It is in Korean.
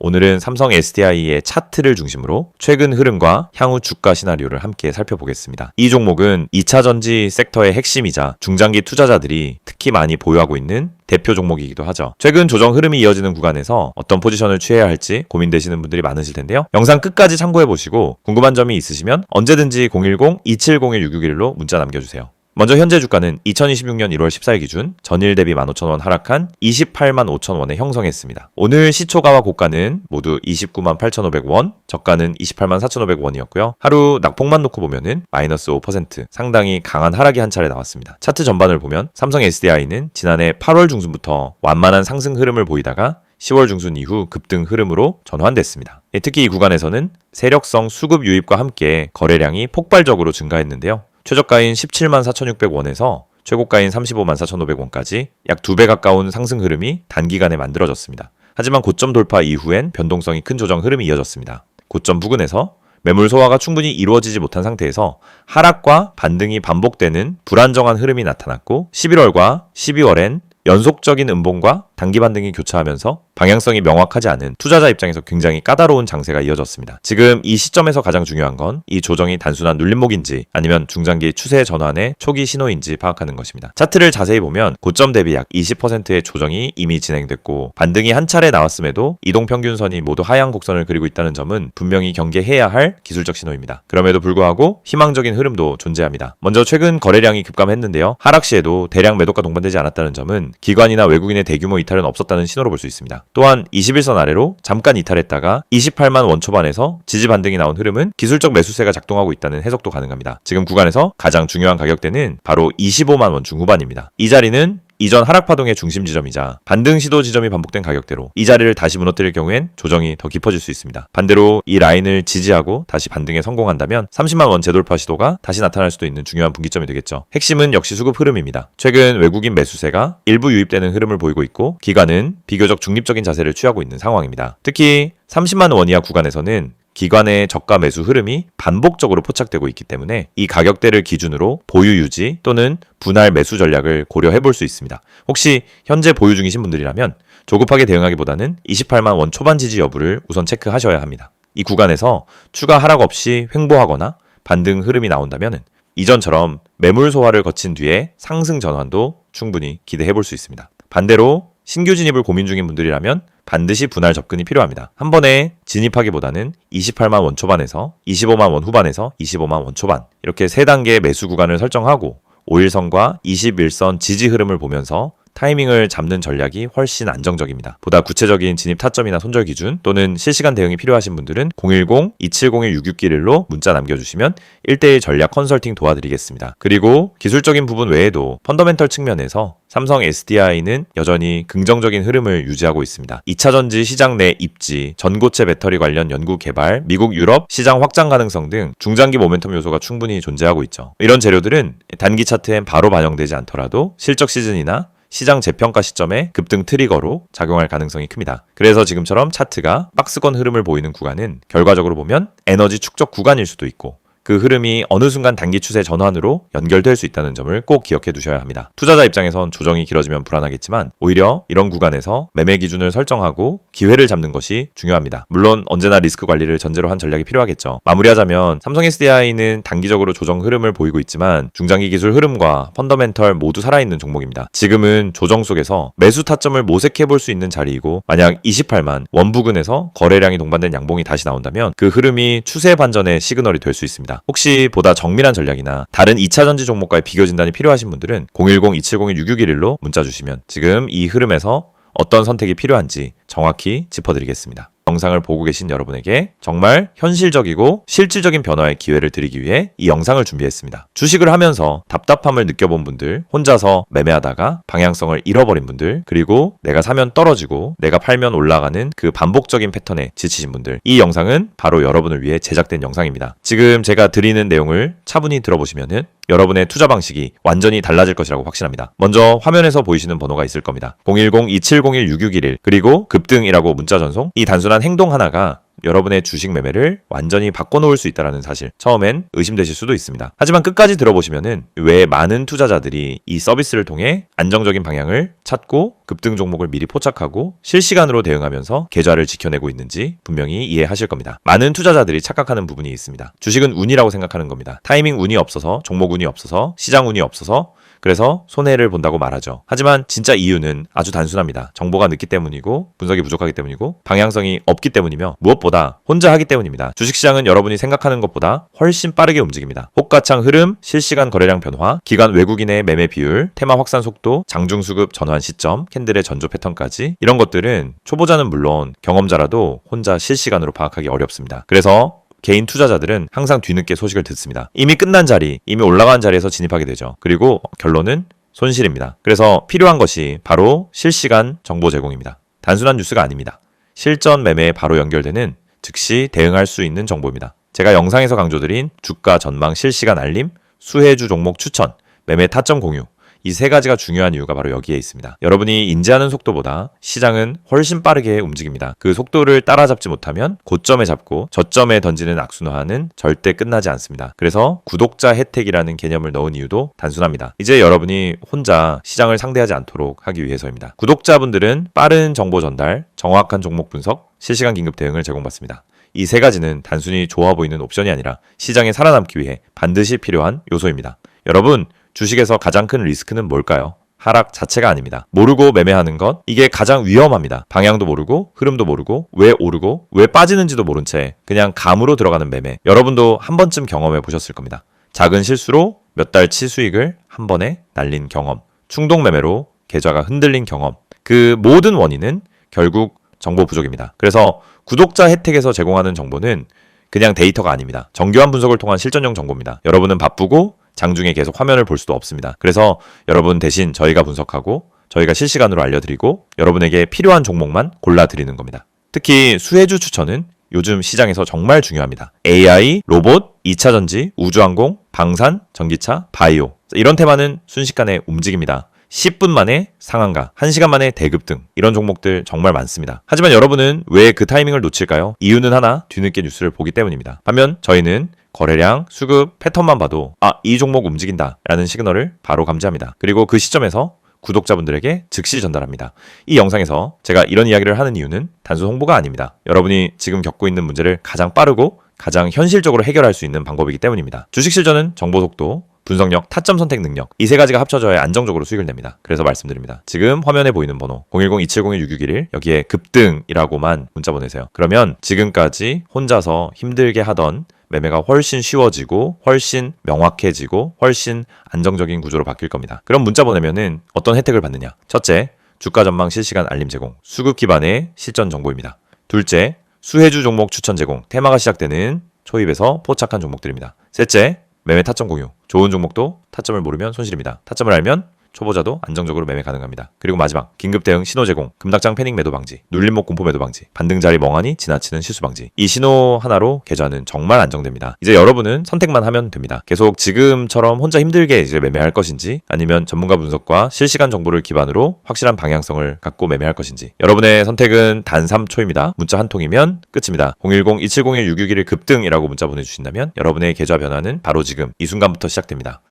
오늘은 삼성 SDI의 차트를 중심으로 최근 흐름과 향후 주가 시나리오를 함께 살펴보겠습니다. 이 종목은 2차 전지 섹터의 핵심이자 중장기 투자자들이 특히 많이 보유하고 있는 대표 종목이기도 하죠. 최근 조정 흐름이 이어지는 구간에서 어떤 포지션을 취해야 할지 고민되시는 분들이 많으실 텐데요. 영상 끝까지 참고해보시고 궁금한 점이 있으시면 언제든지 010-2701-661로 문자 남겨주세요. 먼저 현재 주가는 2026년 1월 14일 기준 전일 대비 15,000원 하락한 28만 5천원에 형성했습니다. 오늘 시초가와 고가는 모두 29만 8,500원, 저가는 28만 4,500원이었고요. 하루 낙폭만 놓고 보면은 마이너스 5% 상당히 강한 하락이 한 차례 나왔습니다. 차트 전반을 보면 삼성 SDI는 지난해 8월 중순부터 완만한 상승 흐름을 보이다가 10월 중순 이후 급등 흐름으로 전환됐습니다. 특히 이 구간에서는 세력성 수급 유입과 함께 거래량이 폭발적으로 증가했는데요. 최저가인 17만 4,600원에서 최고가인 35만 4,500원까지 약 2배 가까운 상승 흐름이 단기간에 만들어졌습니다. 하지만 고점 돌파 이후엔 변동성이 큰 조정 흐름이 이어졌습니다. 고점 부근에서 매물 소화가 충분히 이루어지지 못한 상태에서 하락과 반등이 반복되는 불안정한 흐름이 나타났고 11월과 12월엔 연속적인 음봉과 단기 반등이 교차하면서 방향성이 명확하지 않은 투자자 입장에서 굉장히 까다로운 장세가 이어졌습니다. 지금 이 시점에서 가장 중요한 건 이 조정이 단순한 눌림목인지 아니면 중장기 추세 전환의 초기 신호인지 파악하는 것입니다. 차트를 자세히 보면 고점 대비 약 20%의 조정이 이미 진행됐고 반등이 한 차례 나왔음에도 이동평균선이 모두 하향 곡선을 그리고 있다는 점은 분명히 경계해야 할 기술적 신호입니다. 그럼에도 불구하고 희망적인 흐름도 존재합니다. 먼저 최근 거래량이 급감했는데요. 하락 시에도 대량 매도가 동반되지 않았다는 점은 기관이나 외국인의 대규모 이탈은 없었다는 신호로 볼 수 있습니다. 또한 21선 아래로 잠깐 이탈했다가 28만 원 초반에서 지지 반등이 나온 흐름은 기술적 매수세가 작동하고 있다는 해석도 가능합니다. 지금 구간에서 가장 중요한 가격대는 바로 25만 원 중후반입니다. 이 자리는 이전 하락 파동의 중심 지점이자 반등 시도 지점이 반복된 가격대로 이 자리를 다시 무너뜨릴 경우엔 조정이 더 깊어질 수 있습니다. 반대로 이 라인을 지지하고 다시 반등에 성공한다면 30만 원 재돌파 시도가 다시 나타날 수도 있는 중요한 분기점이 되겠죠. 핵심은 역시 수급 흐름입니다. 최근 외국인 매수세가 일부 유입되는 흐름을 보이고 있고 기관은 비교적 중립적인 자세를 취하고 있는 상황입니다. 특히 30만 원 이하 구간에서는 기관의 저가 매수 흐름이 반복적으로 포착되고 있기 때문에 이 가격대를 기준으로 보유 유지 또는 분할 매수 전략을 고려해 볼 수 있습니다. 혹시 현재 보유 중이신 분들이라면 조급하게 대응하기보다는 28만 원 초반 지지 여부를 우선 체크하셔야 합니다. 이 구간에서 추가 하락 없이 횡보하거나 반등 흐름이 나온다면 이전처럼 매물 소화를 거친 뒤에 상승 전환도 충분히 기대해 볼 수 있습니다. 반대로 신규 진입을 고민 중인 분들이라면 반드시 분할 접근이 필요합니다. 한 번에 진입하기보다는 28만 원 초반에서 25만 원 후반에서 25만 원 초반 이렇게 3단계의 매수 구간을 설정하고 5일선과 21선 지지 흐름을 보면서 타이밍을 잡는 전략이 훨씬 안정적입니다. 보다 구체적인 진입 타점이나 손절 기준 또는 실시간 대응이 필요하신 분들은 010-2701-6661로 문자 남겨주시면 1:1 전략 컨설팅 도와드리겠습니다. 그리고 기술적인 부분 외에도 펀더멘털 측면에서 삼성 SDI는 여전히 긍정적인 흐름을 유지하고 있습니다. 2차 전지 시장 내 입지, 전고체 배터리 관련 연구 개발, 미국, 유럽 시장 확장 가능성 등 중장기 모멘텀 요소가 충분히 존재하고 있죠. 이런 재료들은 단기 차트엔 바로 반영되지 않더라도 실적 시즌이나 시장 재평가 시점에 급등 트리거로 작용할 가능성이 큽니다. 그래서 지금처럼 차트가 박스권 흐름을 보이는 구간은 결과적으로 보면 에너지 축적 구간일 수도 있고 그 흐름이 어느 순간 단기 추세 전환으로 연결될 수 있다는 점을 꼭 기억해 두셔야 합니다. 투자자 입장에선 조정이 길어지면 불안하겠지만 오히려 이런 구간에서 매매 기준을 설정하고 기회를 잡는 것이 중요합니다. 물론 언제나 리스크 관리를 전제로 한 전략이 필요하겠죠. 마무리하자면 삼성 SDI는 단기적으로 조정 흐름을 보이고 있지만 중장기 기술 흐름과 펀더멘털 모두 살아있는 종목입니다. 지금은 조정 속에서 매수 타점을 모색해 볼 수 있는 자리이고 만약 28만 원 부근에서 거래량이 동반된 양봉이 다시 나온다면 그 흐름이 추세 반전의 시그널이 될 수 있습니다. 혹시 보다 정밀한 전략이나 다른 2차 전지 종목과의 비교 진단이 필요하신 분들은 010-2701-6611로 문자 주시면 지금 이 흐름에서 어떤 선택이 필요한지 정확히 짚어드리겠습니다. 영상을 보고 계신 여러분에게 정말 현실적이고 실질적인 변화의 기회를 드리기 위해 이 영상을 준비했습니다. 주식을 하면서 답답함을 느껴본 분들, 혼자서 매매하다가 방향성을 잃어버린 분들, 그리고 내가 사면 떨어지고 내가 팔면 올라가는 그 반복적인 패턴에 지치신 분들, 이 영상은 바로 여러분을 위해 제작된 영상입니다. 지금 제가 드리는 내용을 차분히 들어보시면은 여러분의 투자 방식이 완전히 달라질 것이라고 확신합니다. 먼저 화면에서 보이시는 번호가 있을 겁니다. 010-2701-6611 그리고 급등이라고 문자 전송. 이 단순한 행동 하나가 여러분의 주식 매매를 완전히 바꿔놓을 수 있다는 사실, 처음엔 의심되실 수도 있습니다. 하지만 끝까지 들어보시면은 왜 많은 투자자들이 이 서비스를 통해 안정적인 방향을 찾고 급등 종목을 미리 포착하고 실시간으로 대응하면서 계좌를 지켜내고 있는지 분명히 이해하실 겁니다. 많은 투자자들이 착각하는 부분이 있습니다. 주식은 운이라고 생각하는 겁니다. 타이밍 운이 없어서, 종목 운이 없어서, 시장 운이 없어서 그래서 손해를 본다고 말하죠. 하지만 진짜 이유는 아주 단순합니다. 정보가 늦기 때문이고 분석이 부족하기 때문이고 방향성이 없기 때문이며 무엇보다 혼자 하기 때문입니다. 주식시장은 여러분이 생각하는 것보다 훨씬 빠르게 움직입니다. 호가창 흐름, 실시간 거래량 변화, 기관 외국인의 매매 비율, 테마 확산 속도, 장중 수급 전환 시점, 캔들의 전조 패턴까지 이런 것들은 초보자는 물론 경험자라도 혼자 실시간으로 파악하기 어렵습니다. 그래서 개인 투자자들은 항상 뒤늦게 소식을 듣습니다. 이미 끝난 자리, 이미 올라간 자리에서 진입하게 되죠. 그리고 결론은 손실입니다. 그래서 필요한 것이 바로 실시간 정보 제공입니다. 단순한 뉴스가 아닙니다. 실전 매매에 바로 연결되는 즉시 대응할 수 있는 정보입니다. 제가 영상에서 강조드린 주가 전망 실시간 알림, 수혜주 종목 추천, 매매 타점 공유, 이 세 가지가 중요한 이유가 바로 여기에 있습니다. 여러분이 인지하는 속도보다 시장은 훨씬 빠르게 움직입니다. 그 속도를 따라잡지 못하면 고점에 잡고 저점에 던지는 악순환은 절대 끝나지 않습니다. 그래서 구독자 혜택이라는 개념을 넣은 이유도 단순합니다. 이제 여러분이 혼자 시장을 상대하지 않도록 하기 위해서입니다. 구독자분들은 빠른 정보 전달, 정확한 종목 분석, 실시간 긴급 대응을 제공받습니다. 이 세 가지는 단순히 좋아 보이는 옵션이 아니라 시장에 살아남기 위해 반드시 필요한 요소입니다. 여러분, 주식에서 가장 큰 리스크는 뭘까요? 하락 자체가 아닙니다. 모르고 매매하는 것, 이게 가장 위험합니다. 방향도 모르고, 흐름도 모르고, 왜 오르고, 왜 빠지는지도 모른 채 그냥 감으로 들어가는 매매. 여러분도 한 번쯤 경험해 보셨을 겁니다. 작은 실수로 몇 달치 수익을 한 번에 날린 경험, 충동 매매로 계좌가 흔들린 경험. 그 모든 원인은 결국 정보 부족입니다. 그래서 구독자 혜택에서 제공하는 정보는 그냥 데이터가 아닙니다. 정교한 분석을 통한 실전용 정보입니다. 여러분은 바쁘고 장중에 계속 화면을 볼 수도 없습니다. 그래서 여러분 대신 저희가 분석하고 저희가 실시간으로 알려드리고 여러분에게 필요한 종목만 골라드리는 겁니다. 특히 수혜주 추천은 요즘 시장에서 정말 중요합니다. AI, 로봇, 2차전지, 우주항공, 방산, 전기차, 바이오 이런 테마는 순식간에 움직입니다. 10분 만에 상한가, 1시간 만에 대급등 이런 종목들 정말 많습니다. 하지만 여러분은 왜 그 타이밍을 놓칠까요? 이유는 하나, 뒤늦게 뉴스를 보기 때문입니다. 반면 저희는 거래량, 수급, 패턴만 봐도 이 종목 움직인다 라는 시그널을 바로 감지합니다. 그리고 그 시점에서 구독자분들에게 즉시 전달합니다. 이 영상에서 제가 이런 이야기를 하는 이유는 단순 홍보가 아닙니다. 여러분이 지금 겪고 있는 문제를 가장 빠르고 가장 현실적으로 해결할 수 있는 방법이기 때문입니다. 주식 실전은 정보 속도, 분석력, 타점 선택 능력 이 세 가지가 합쳐져야 안정적으로 수익을 냅니다. 그래서 말씀드립니다. 지금 화면에 보이는 번호 010-2701-6611 여기에 급등이라고만 문자 보내세요. 그러면 지금까지 혼자서 힘들게 하던 매매가 훨씬 쉬워지고 훨씬 명확해지고 훨씬 안정적인 구조로 바뀔 겁니다. 그럼 문자 보내면은 어떤 혜택을 받느냐? 첫째, 주가 전망 실시간 알림 제공, 수급 기반의 실전 정보입니다. 둘째, 수혜주 종목 추천 제공, 테마가 시작되는 초입에서 포착한 종목들입니다. 셋째, 매매 타점 공유, 좋은 종목도 타점을 모르면 손실입니다. 타점을 알면 초보자도 안정적으로 매매 가능합니다. 그리고 마지막, 긴급 대응 신호 제공, 금닥장 패닉 매도 방지, 눌림목 공포 매도 방지, 반등 자리 멍하니 지나치는 실수 방지. 이 신호 하나로 계좌는 정말 안정됩니다. 이제 여러분은 선택만 하면 됩니다. 계속 지금처럼 혼자 힘들게 이제 매매할 것인지 아니면 전문가 분석과 실시간 정보를 기반으로 확실한 방향성을 갖고 매매할 것인지 여러분의 선택은 단 3초입니다. 문자 한 통이면 끝입니다. 010-2701-6611 급등이라고 문자 보내주신다면 여러분의 계좌 변화는 바로 지금 이 순간부터 시작됩니다.